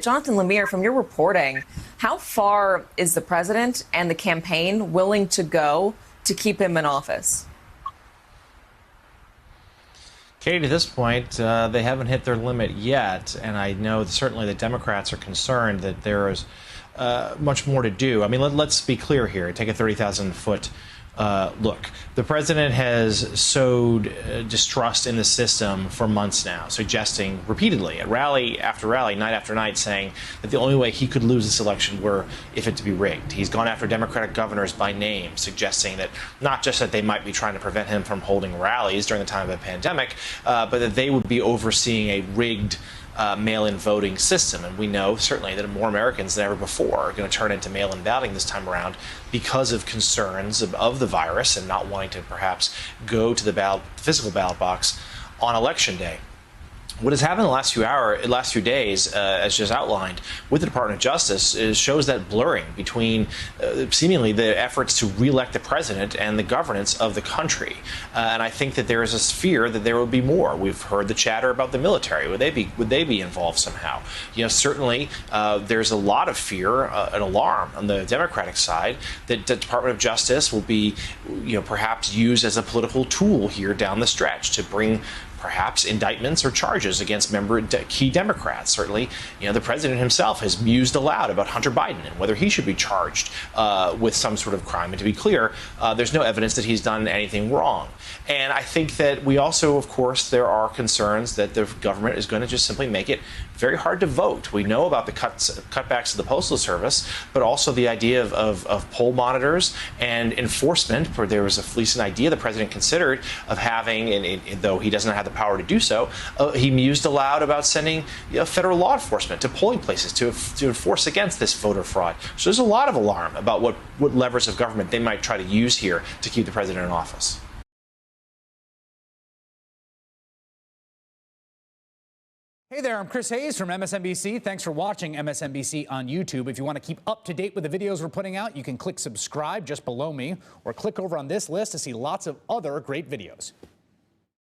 Jonathan Lemire, from your reporting, how far is the president and the campaign willing to go to keep him in office? Kate, at this point, they haven't hit their limit yet, and I know certainly the Democrats are concerned that there is much more to do. I mean, let's be clear here. Take a 30,000-foot look. The president has sowed distrust in the system for months now, suggesting repeatedly at rally after rally, night after night, saying that the only way he could lose this election were if it to be rigged. He's gone after Democratic governors by name, suggesting that not just that they might be trying to prevent him from holding rallies during the time of a pandemic, but that they would be overseeing a rigged mail-in voting system. And we know certainly that more Americans than ever before are going to turn into mail-in balloting this time around because of concerns of the virus and not wanting to perhaps go to the physical ballot box on Election Day. What has happened in the last few days, as just outlined with the Department of Justice, shows that blurring between seemingly the efforts to reelect the president and the governance of the country. And I think that there is this fear that there will be more. We've heard the chatter about the military. Would they be involved somehow? You know, certainly there's a lot of fear and alarm on the Democratic side that the Department of Justice will be, perhaps used as a political tool here down the stretch to bring perhaps indictments or charges against key Democrats. Certainly, the president himself has mused aloud about Hunter Biden and whether he should be charged with some sort of crime. And to be clear, there's no evidence that he's done anything wrong. And I think that we also, of course, there are concerns that the government is going to just simply make it very hard to vote. We know about the cutbacks to the Postal Service, but also the idea of poll monitors and enforcement. There was a recent idea the president considered of having, and though he doesn't have the power to do so, he mused aloud about sending federal law enforcement to polling places to enforce against this voter fraud. So there's a lot of alarm about what levers of government they might try to use here to keep the president in office. Hey there, I'm Chris Hayes from MSNBC. Thanks for watching MSNBC on YouTube. If you want to keep up to date with the videos we're putting out, you can click subscribe just below me or click over on this list to see lots of other great videos.